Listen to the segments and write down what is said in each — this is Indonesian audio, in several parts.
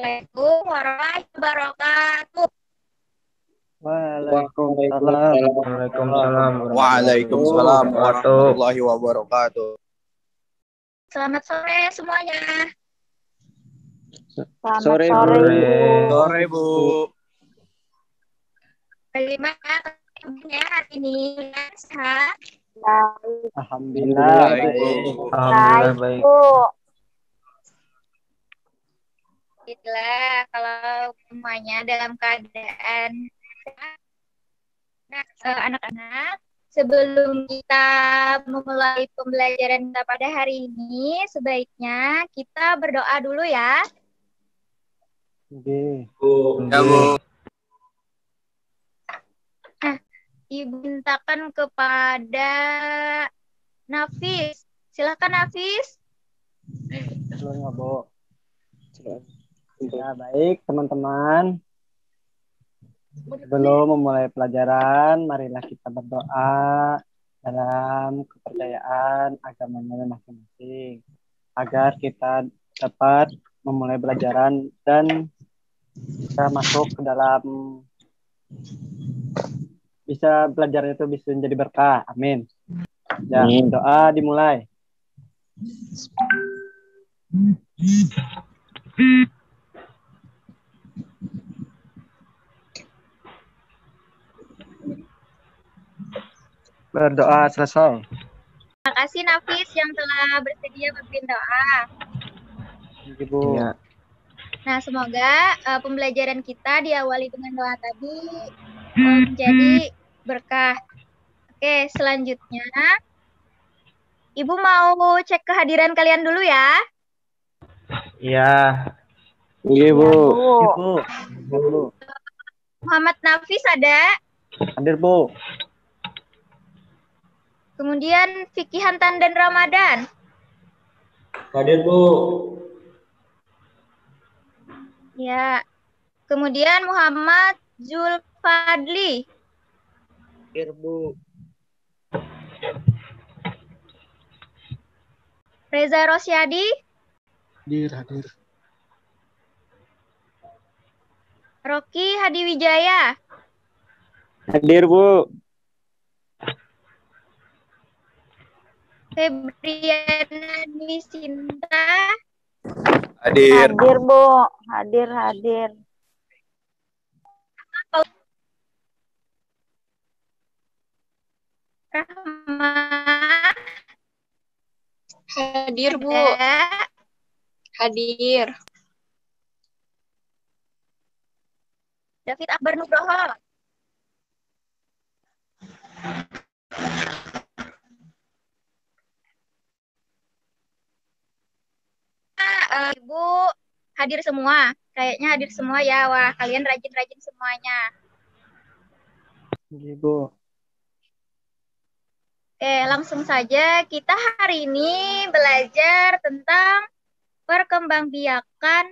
Assalamualaikum warahmatullahi wabarakatuh. Waalaikumsalam. Waalaikumsalam Waalaikumsalam wabarakatuh. warahmatullahi wabarakatuh. Selamat sore semuanya. Sore, Sore, Bu. Bagaimana kabarnya hari ini? Sehat? Alhamdulillah. Baik, Bu. Alhamdulillah baik. Alhamdulillah kalau semuanya dalam keadaan sehat. Nah, anak-anak, sebelum kita memulai pembelajaran kita pada hari ini, sebaiknya kita berdoa dulu ya. Oke. Ya, Bu. Ibu mintakan kepada Nafis. Silakan Nafis. Sebelumnya, Bu. Ya, baik teman-teman. Sebelum memulai pelajaran, marilah kita berdoa dalam kepercayaan agamanya masing-masing agar kita dapat memulai pelajaran dan bisa masuk ke dalam pelajaran itu bisa menjadi berkah. Amin. Ya, doa dimulai. Berdoa selesai. Terima kasih Nafis yang telah bersedia memimpin doa. Ibu. Ya. Nah, semoga pembelajaran kita diawali dengan doa tadi menjadi berkah. Oke, selanjutnya Ibu mau cek kehadiran kalian dulu ya. Iya. Ibu. Ibu. Muhammad Nafis ada. Hadir, Bu. Kemudian Vicky Hantan dan Ramadan. Hadir, Bu. Ya. Kemudian Muhammad Zulfadli. Hadir, Bu. Reza Rosyadi. Hadir. Rocky Hadiwijaya. Hadir, Bu. Febriana Dwi Sinta. Hadir. Hadir, Bu. Hadir. Rahma. Hadir, Bu. Ada. Hadir. David Akbar Nugroho. Ibu hadir semua. Kayaknya hadir semua ya. Wah, kalian rajin-rajin semuanya. Ibu. Oke, langsung saja kita hari ini belajar tentang perkembangbiakan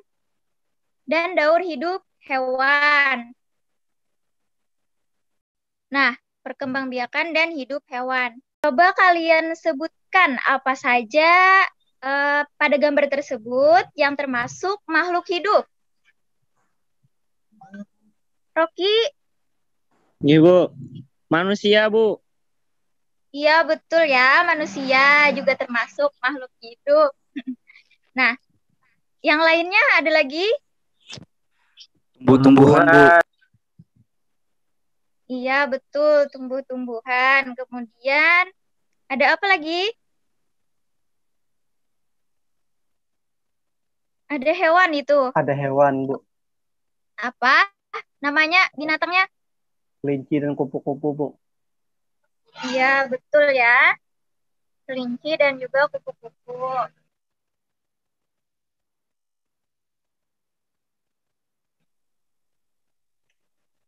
dan daur hidup hewan. Nah, perkembangbiakan dan hidup hewan. Coba kalian sebutkan apa saja pada gambar tersebut yang termasuk makhluk hidup. Rocky? Ibu. Manusia, Bu. Iya, betul ya. Manusia juga termasuk makhluk hidup. Nah, yang lainnya ada lagi? Tumbuh-tumbuhan, Bu. Iya, betul. Tumbuh-tumbuhan. Kemudian, ada apa lagi? Ada hewan itu. Ada hewan, Bu. Apa? Namanya binatangnya? Kelinci dan kupu-kupu, Bu. Iya, betul ya. Kelinci dan juga kupu-kupu.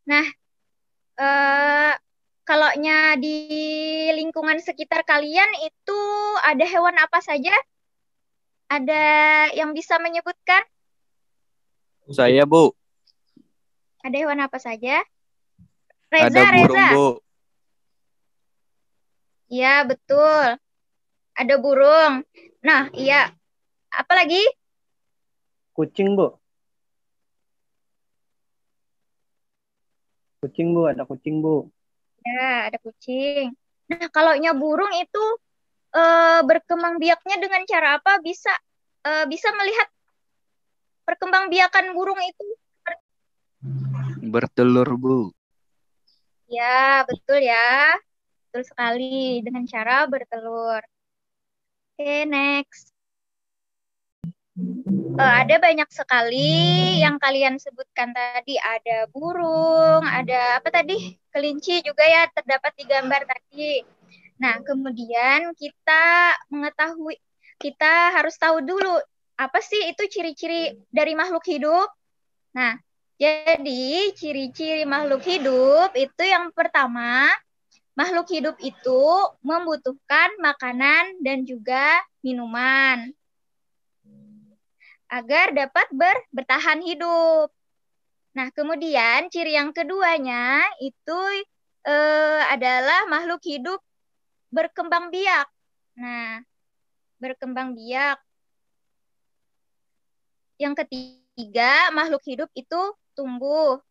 Nah, kalaunya di lingkungan sekitar kalian itu ada hewan apa saja? Ada yang bisa menyebutkan? Saya, Bu. Ada hewan apa saja? Ada burung, Reza. Bu. Iya, betul. Ada burung. Nah, iya. Apa lagi? Kucing, Bu. Kucing, Bu. Ada kucing, Bu. Ya, ada kucing. Nah, kalau burung itu berkembang biaknya dengan cara apa? Bisa melihat perkembangbiakan burung itu. Bertelur, Bu. Ya, betul ya. Betul sekali dengan cara bertelur. Oke, next. Ada banyak sekali yang kalian sebutkan tadi. Ada burung, ada apa tadi? Kelinci juga ya terdapat di gambar tadi. Nah, kemudian kita harus tahu dulu apa sih itu ciri-ciri dari makhluk hidup. Nah, jadi ciri-ciri makhluk hidup itu yang pertama, makhluk hidup itu membutuhkan makanan dan juga minuman agar dapat bertahan hidup. Nah, kemudian ciri yang keduanya itu adalah makhluk hidup berkembang biak. Nah, berkembang biak. Yang ketiga, makhluk hidup itu tumbuh.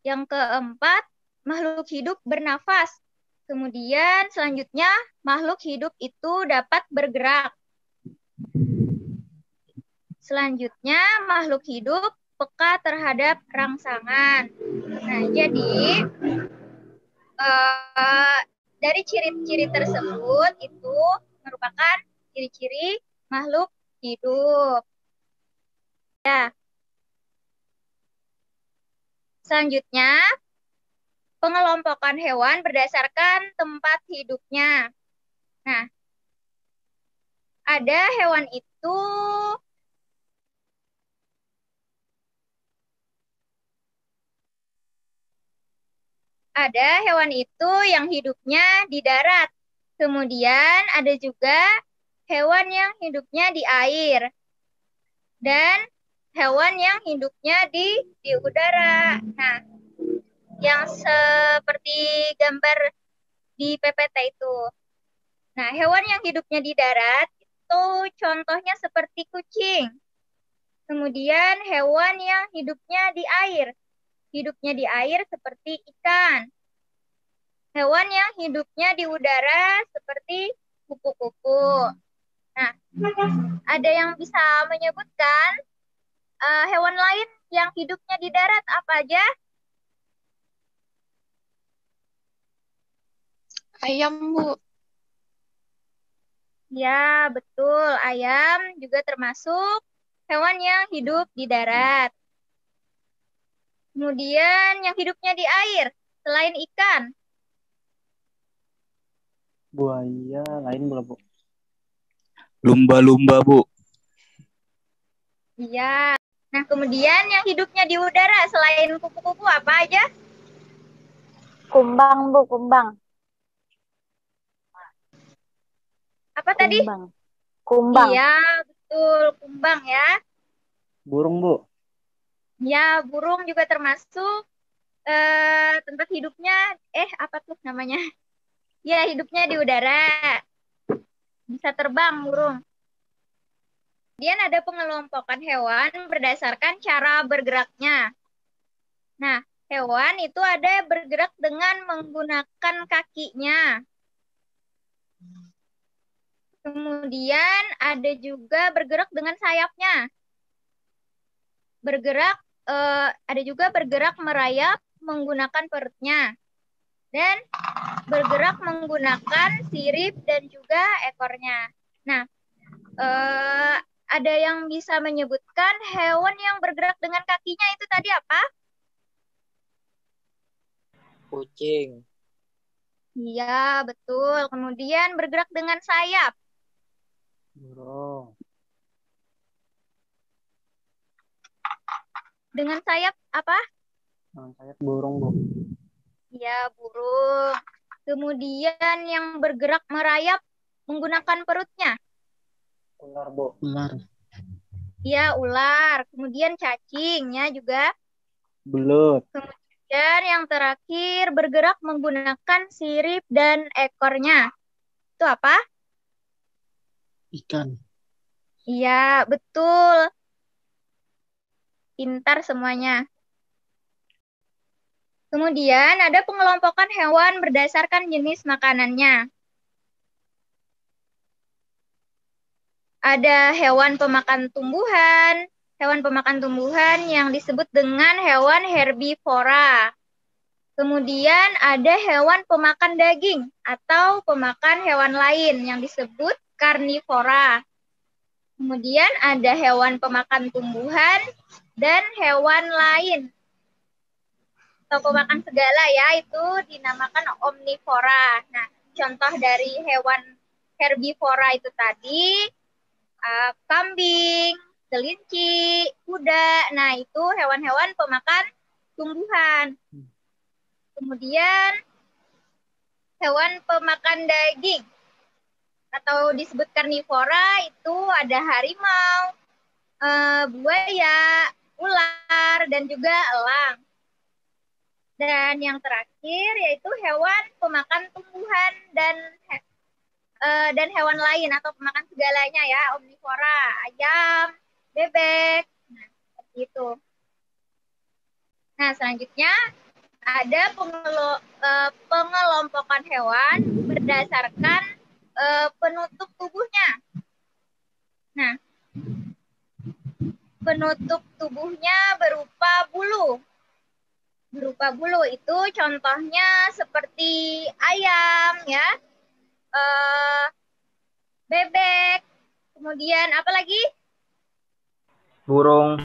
Yang keempat, makhluk hidup bernafas. Kemudian selanjutnya, makhluk hidup itu dapat bergerak. Selanjutnya, makhluk hidup peka terhadap rangsangan. Nah, jadi dari ciri-ciri tersebut itu merupakan ciri-ciri makhluk hidup. Ya. Selanjutnya, pengelompokan hewan berdasarkan tempat hidupnya. Nah, ada hewan itu yang hidupnya di darat. Kemudian ada juga hewan yang hidupnya di air. Dan hewan yang hidupnya di udara. Nah, yang seperti gambar di PPT itu. Nah, hewan yang hidupnya di darat itu contohnya seperti kucing. Kemudian hewan yang hidupnya di air. Hidupnya di air seperti ikan. Hewan yang hidupnya di udara seperti kupu-kupu. Nah, ada yang bisa menyebutkan hewan lain yang hidupnya di darat apa aja? Ayam, Bu. Ya, betul. Ayam juga termasuk hewan yang hidup di darat. Kemudian yang hidupnya di air, selain ikan. Buaya lain belum, Bu? Lumba-lumba, Bu. Iya. Nah, kemudian yang hidupnya di udara, selain kupu-kupu apa aja? Kumbang, Bu, kumbang. Apa tadi? Kumbang. Iya, betul. Kumbang ya. Burung, Bu. Ya, burung juga termasuk tempat hidupnya, apa tuh namanya? Ya, hidupnya di udara. Bisa terbang burung. Kemudian ada pengelompokan hewan berdasarkan cara bergeraknya. Nah, hewan itu ada bergerak dengan menggunakan kakinya. Kemudian ada juga bergerak dengan sayapnya. Ada juga bergerak merayap menggunakan perutnya. Dan bergerak menggunakan sirip dan juga ekornya. Nah, ada yang bisa menyebutkan hewan yang bergerak dengan kakinya itu tadi apa? Kucing. Iya, betul. Kemudian bergerak dengan sayap. Burung. Dengan sayap apa? Dengan sayap burung, Bu. Iya, burung. Kemudian yang bergerak merayap menggunakan perutnya. Ular, Bu. Ular. Iya, ular. Kemudian cacingnya juga. Belut. Kemudian yang terakhir bergerak menggunakan sirip dan ekornya. Itu apa? Ikan. Iya, betul. Pintar semuanya. Kemudian ada pengelompokan hewan berdasarkan jenis makanannya. Ada hewan pemakan tumbuhan yang disebut dengan hewan herbivora. Kemudian ada hewan pemakan daging atau pemakan hewan lain yang disebut karnivora. Kemudian ada hewan pemakan tumbuhan dan hewan lain atau pemakan segala ya, itu dinamakan omnivora. Nah, contoh dari hewan herbivora itu tadi kambing, kelinci, kuda. Nah, itu hewan-hewan pemakan tumbuhan. Kemudian hewan pemakan daging atau disebut karnivora itu ada harimau, buaya, ular, dan juga elang. Dan yang terakhir yaitu hewan pemakan tumbuhan dan hewan lain atau pemakan segalanya ya, omnivora, ayam, bebek, nah seperti itu. Nah selanjutnya ada pengelompokan hewan berdasarkan penutup tubuhnya. Nah, penutup tubuhnya berupa bulu. Itu contohnya seperti ayam ya, bebek, kemudian apa lagi? Burung.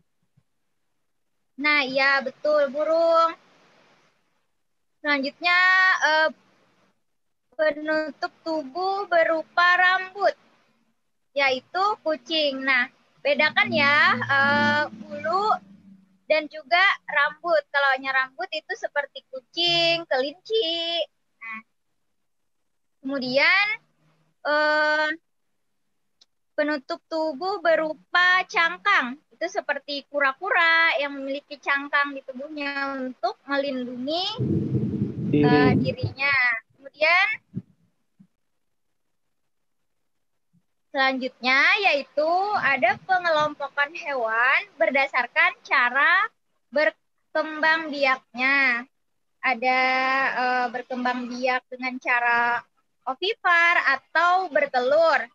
Nah, iya betul, burung. Selanjutnya penutup tubuh berupa rambut, yaitu kucing. Nah, bedakan ya bulu dan juga rambut. Kalau hanya rambut itu seperti kucing, kelinci. Nah, kemudian penutup tubuh berupa cangkang. Itu seperti kura-kura yang memiliki cangkang di tubuhnya untuk melindungi dirinya. Kemudian selanjutnya yaitu ada pengelompokan hewan berdasarkan cara berkembang biaknya. Ada berkembang biak dengan cara ovipar atau bertelur.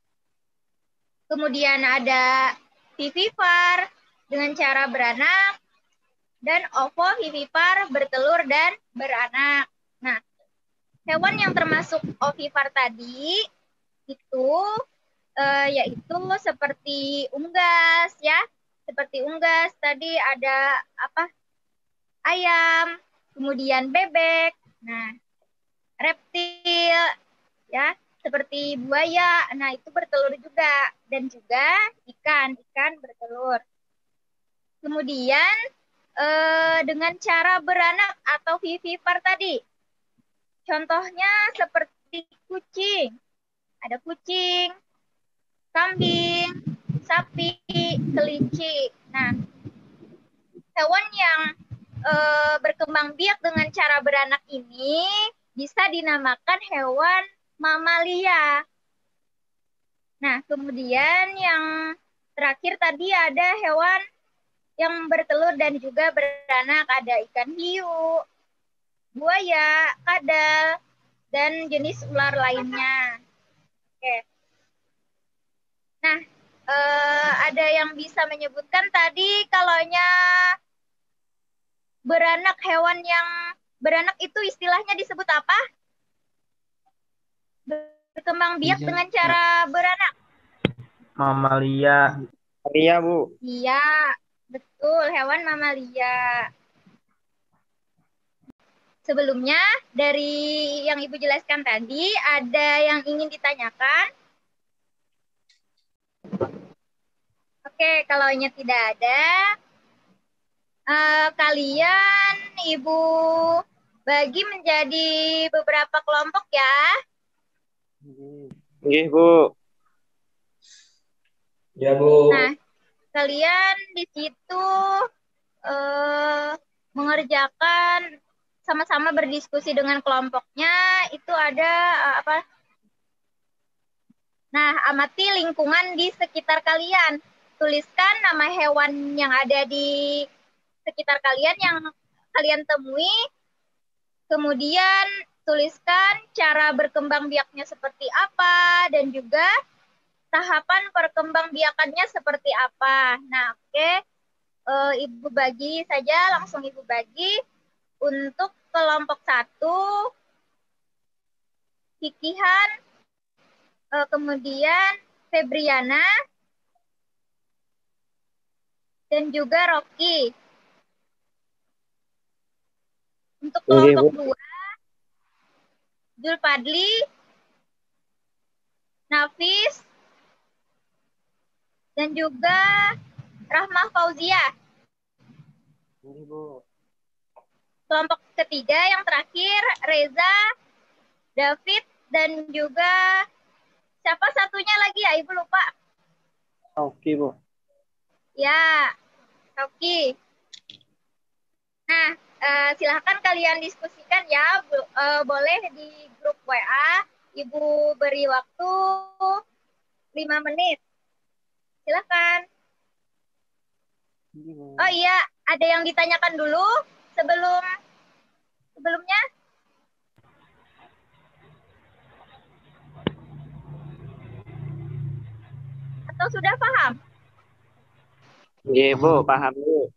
Kemudian ada vivipar dengan cara beranak, dan ovovivipar bertelur dan beranak. Nah, hewan yang termasuk ovipar tadi itu yaitu seperti unggas ya. Seperti unggas tadi ada apa? Ayam, kemudian bebek. Nah, reptil ya, seperti buaya. Nah, itu bertelur juga, dan juga ikan bertelur. Kemudian dengan cara beranak atau vivipar tadi. Contohnya seperti kucing. Ada kucing, kambing, sapi, kelinci. Nah, hewan yang berkembang biak dengan cara beranak ini bisa dinamakan hewan mamalia. Nah, kemudian yang terakhir tadi ada hewan yang bertelur dan juga beranak. Ada ikan hiu, buaya, kadal, dan jenis ular lainnya. Oke. Nah, ada yang bisa menyebutkan tadi kalaunya beranak, hewan yang beranak itu istilahnya disebut apa? Berkembang biak dengan cara beranak. Mamalia. Iya, Bu. Iya, betul, hewan mamalia. Sebelumnya, dari yang Ibu jelaskan tadi, ada yang ingin ditanyakan? Oke, kalau tidak ada, kalian Ibu bagi menjadi beberapa kelompok ya. Oke, Bu. Ya, Bu. Nah, kalian di situ mengerjakan sama-sama berdiskusi dengan kelompoknya. Itu ada apa? Nah, amati lingkungan di sekitar kalian. Tuliskan nama hewan yang ada di sekitar kalian yang kalian temui. Kemudian tuliskan cara berkembang biaknya seperti apa dan juga tahapan perkembangbiakannya seperti apa. Nah, oke. Ibu bagi saja, langsung Ibu bagi. Untuk kelompok 1, Kikihan, kemudian Febriana, dan juga Rocky. Untuk kelompok 2, Julpadli, Nafis, dan juga Rahma Fauzia. Ini, Bu. Kelompok ketiga yang terakhir, Reza, David, dan juga siapa satunya lagi ya? Ibu lupa. Oke, Bu. Ya, Rocky. Nah, silahkan kalian diskusikan ya. Boleh di grup WA. Ibu beri waktu 5 menit. Silahkan. Ini, Bu. Oh iya, ada yang ditanyakan dulu sebelumnya? Atau sudah paham? Iya, Bu, paham, Bu.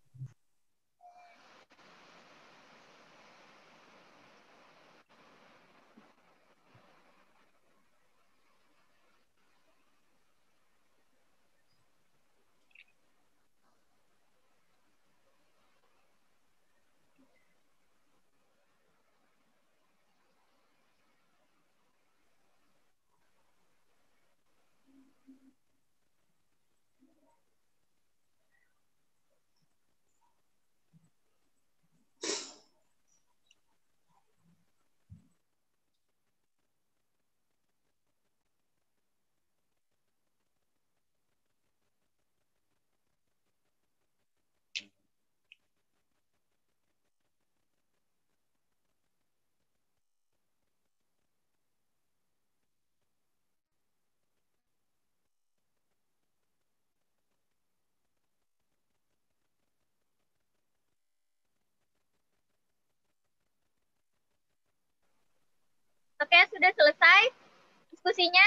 Oke, sudah selesai diskusinya?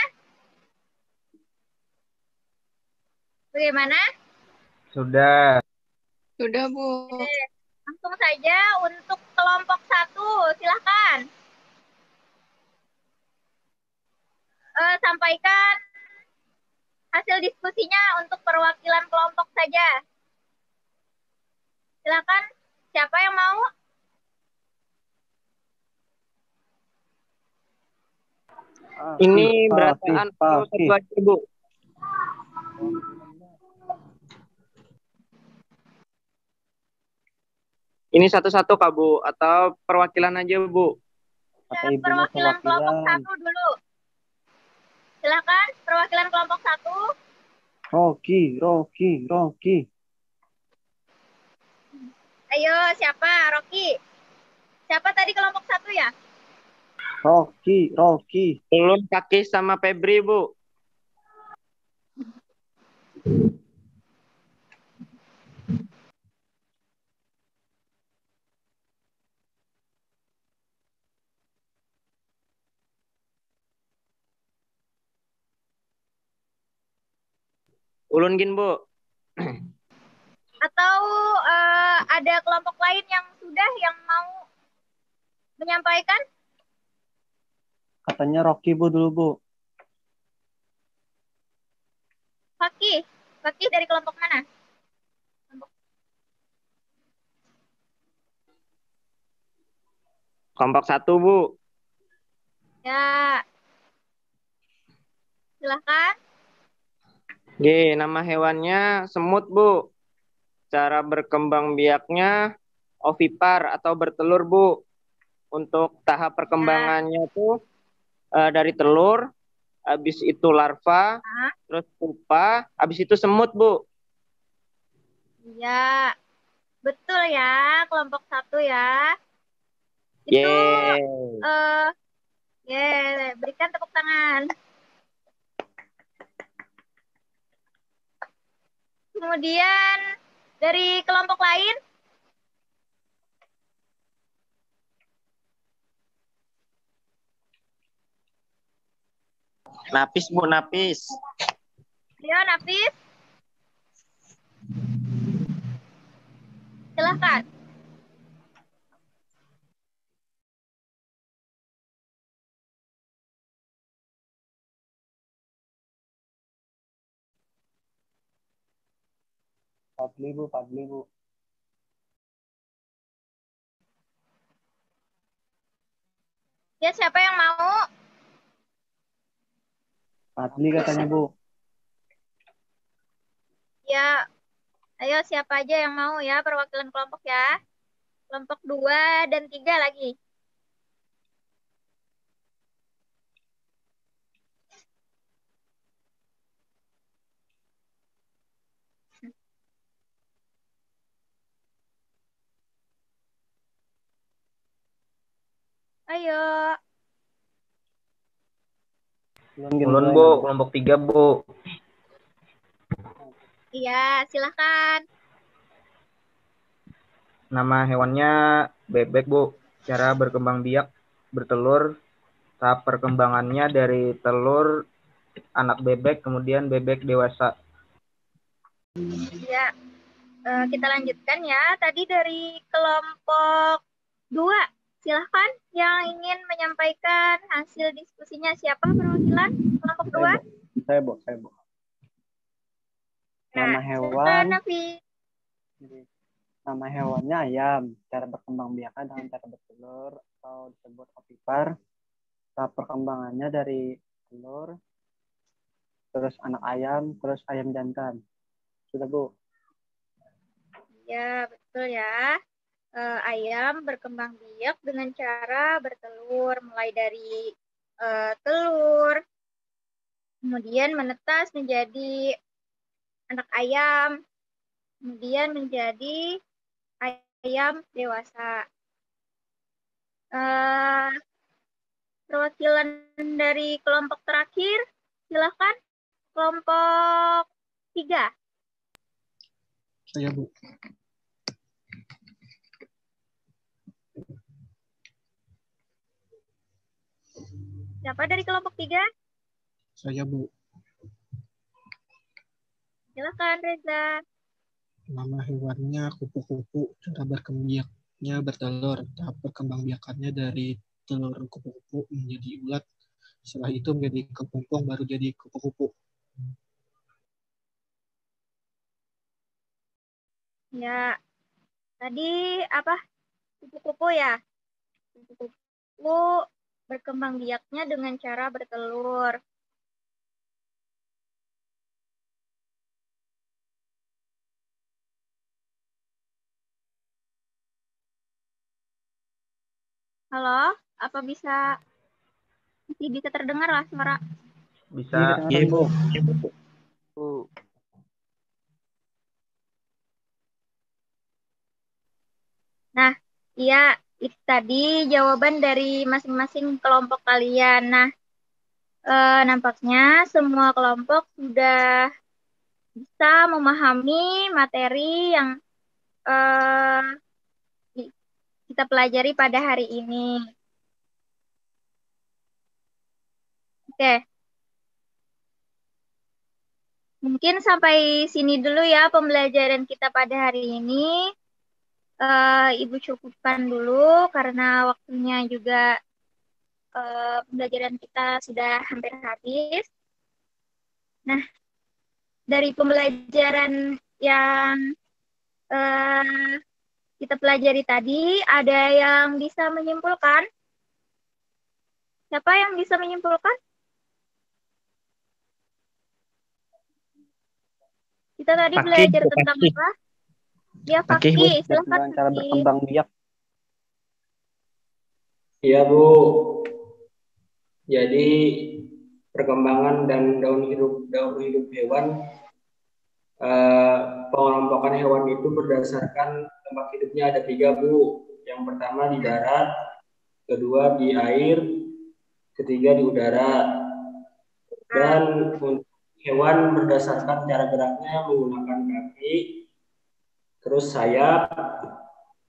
Bagaimana? Sudah. Sudah, Bu. Oke, langsung saja untuk kelompok 1, silahkan. Sampaikan hasil diskusinya untuk perwakilan kelompok saja. Silakan, siapa yang mau? Ini Pak, berataan satu aja, Bu. Ini satu-satu, Kak, Bu, atau perwakilan aja, Bu? Kata ibunya Perwakilan kelompok perwakilan. 1 dulu. Silakan, perwakilan kelompok 1. Rocky. Ayo, siapa? Rocky. Siapa tadi kelompok 1 ya? Rocky. Ulun, Kaki, sama Febri, Bu. Ulun gin, Bu. Atau ada kelompok lain yang sudah yang mau menyampaikan? Katanya Rocky, Bu, dulu, Bu. Fakih dari kelompok mana? Kelompok 1, Bu. Ya, silahkan. G, nama hewannya semut, Bu. Cara berkembang biaknya ovipar atau bertelur, Bu. Untuk tahap perkembangannya tuh dari telur, habis itu larva, terus pupa, habis itu semut, Bu. Ya, betul ya, kelompok 1 ya. Itu, berikan tepuk tangan. Kemudian dari kelompok lain, Napis, Bu, Napis. Ayo, Nafis. Silahkan. Fadli, Bu. Fadli, Bu. Ya, siapa yang mau? Fadli katanya, Bu. Ya, ayo siapa aja yang mau ya perwakilan kelompok ya. Kelompok 2 dan 3 lagi. Ayo. Ulun, Bu, kelompok 3, Bu. Iya, silahkan. Nama hewannya bebek, Bu. Cara berkembang biak, bertelur. Tahap perkembangannya dari telur, anak bebek, kemudian bebek dewasa. Ya, kita lanjutkan ya. Tadi dari kelompok 2. Silahkan yang ingin menyampaikan hasil diskusinya. Siapa perwakilan kelompok 2? Saya, Bu. Nama hewan. Nama hewannya ayam. Cara berkembang biaknya dengan cara bertelur atau disebut ovipar. Tahap perkembangannya dari telur, terus anak ayam, terus ayam jantan. Sudah, Bu? Ya, betul ya. Ayam berkembang biak dengan cara bertelur, mulai dari telur, kemudian menetas menjadi anak ayam, kemudian menjadi ayam dewasa. Perwakilan dari kelompok terakhir, silakan. Kelompok 3. Saya, Bu. Siapa dari kelompok 3? Saya, Bu. Silakan, Reza. Nama hewannya kupu-kupu. Cara berkembang biaknya bertelur. Tahap perkembang biakannya dari telur kupu-kupu menjadi ulat. Setelah itu menjadi kepompong, baru jadi kupu-kupu. Ya, tadi apa? Kupu-kupu ya? Kupu-kupu berkembang biaknya dengan cara bertelur. Halo, apa bisa terdengar lah suara? Bisa. Iya, Bu. Nah, iya, itu tadi jawaban dari masing-masing kelompok kalian. Nah, nampaknya semua kelompok sudah bisa memahami materi yang kita pelajari pada hari ini. Oke. Mungkin sampai sini dulu ya pembelajaran kita pada hari ini. Ibu cukupkan dulu karena waktunya juga pembelajaran kita sudah hampir habis. Nah, dari pembelajaran yang kita pelajari tadi, ada yang bisa menyimpulkan? Siapa yang bisa menyimpulkan? Kita tadi belajar tentang apa? Ya, Fakih. Silakan, Cara Fakih. berkembang biak. Iya, Bu. Jadi perkembangan dan daun hidup hewan, pengelompokan hewan itu berdasarkan tempat hidupnya ada 3, Bu. Yang pertama di darat, kedua di air, ketiga di udara. Dan untuk hewan berdasarkan cara geraknya menggunakan kaki, terus sayap,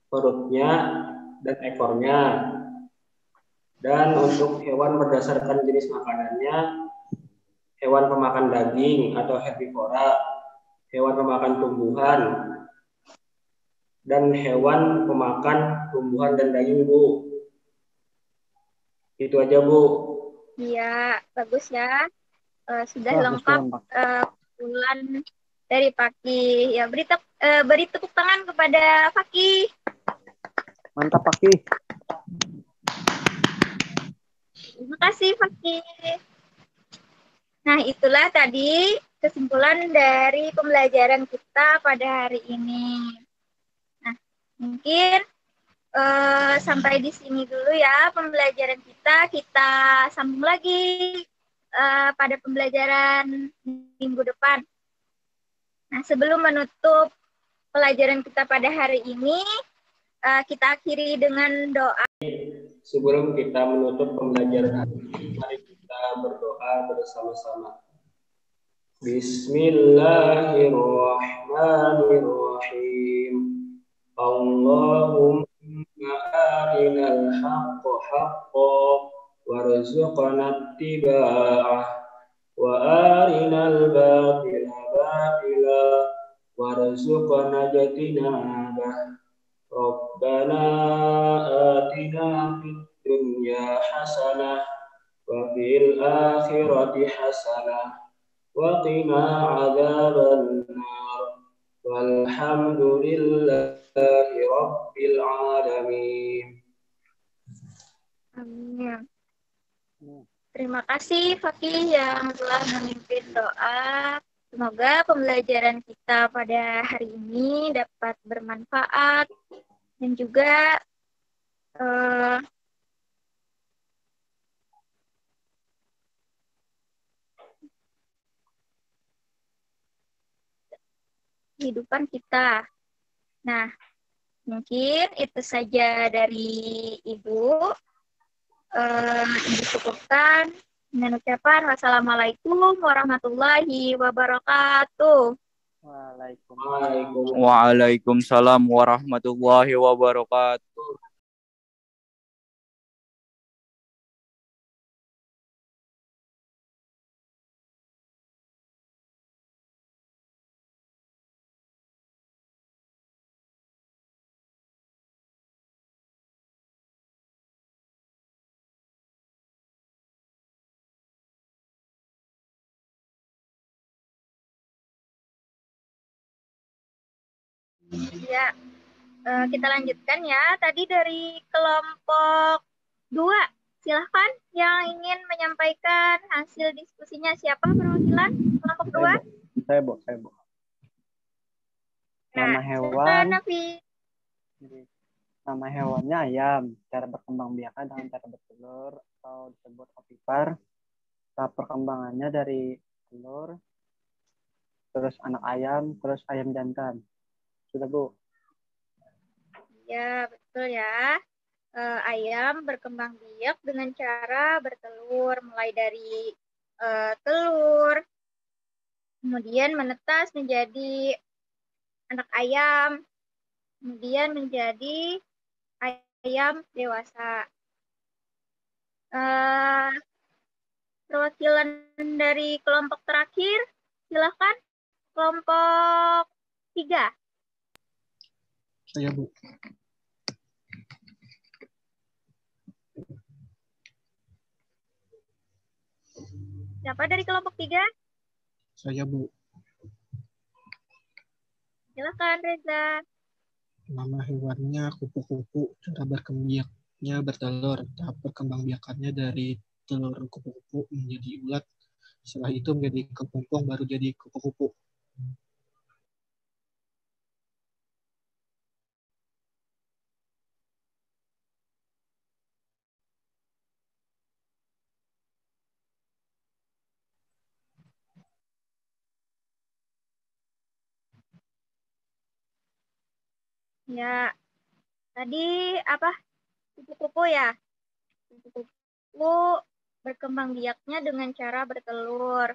perutnya, dan ekornya. Dan untuk hewan berdasarkan jenis makanannya, hewan pemakan daging atau herbivora, hewan pemakan tumbuhan, dan hewan pemakan tumbuhan dan daging, Bu. Itu aja, Bu. Iya, bagus ya. Sudah Bagus lengkap tuh, Bang. kumpulan dari Paki. Ya, beri tepuk tangan kepada Paki. Mantap, Paki. Terima kasih, Paki. Nah, itulah tadi kesimpulan dari pembelajaran kita pada hari ini. Nah, mungkin sampai di sini dulu ya pembelajaran kita. Kita sambung lagi pada pembelajaran minggu depan. Nah, sebelum menutup pelajaran kita pada hari ini, kita akhiri dengan doa. Sebelum kita menutup pembelajaran hari ini, mari kita berdoa bersama-sama. Bismillahirrahmanirrahim. Allahumma arinal haqqa haqqan warzuqna ittiba'ah wa arinal batila batila warzuqna ijtinabah. Rabbana atina fid dunya hasanah wa fil akhirati hasanah wa qina adzaban nar. Walhamdulillahi rabbil alamin. Amin. Terima kasih Fakih yang telah memimpin doa. Semoga pembelajaran kita pada hari ini dapat bermanfaat dan juga kehidupan kita. Nah, mungkin itu saja dari Ibu. Ibu cukupkan dengan ucapan wassalamualaikum warahmatullahi wabarakatuh. Waalaikumsalam warahmatullahi wabarakatuh. Ya, kita lanjutkan ya. Tadi dari kelompok 2, silahkan yang ingin menyampaikan hasil diskusinya. Siapa perwakilan kelompok 2? Saya, Bu. Nama hewan. Nama hewannya ayam. Cara berkembang biakan dengan cara bertelur atau disebut ovipar. Tahap perkembangannya dari telur, terus anak ayam, terus ayam jantan. Sudah, Bu? Ya, betul ya. Ayam berkembang biak dengan cara bertelur, mulai dari telur, kemudian menetas menjadi anak ayam, kemudian menjadi ayam dewasa. Perwakilan dari kelompok terakhir, silakan. Kelompok 3. Saya, Bu. Siapa dari kelompok 3? Saya, Bu. Silakan, Reza. Nama hewannya kupu-kupu. Cara berkembangnya bertelur. Tahap perkembangbiakannya dari telur kupu-kupu menjadi ulat. Setelah itu menjadi kepompong, baru jadi kupu-kupu. Ya, tadi apa? Kupu-kupu ya? Kupu-kupu berkembang biaknya dengan cara bertelur.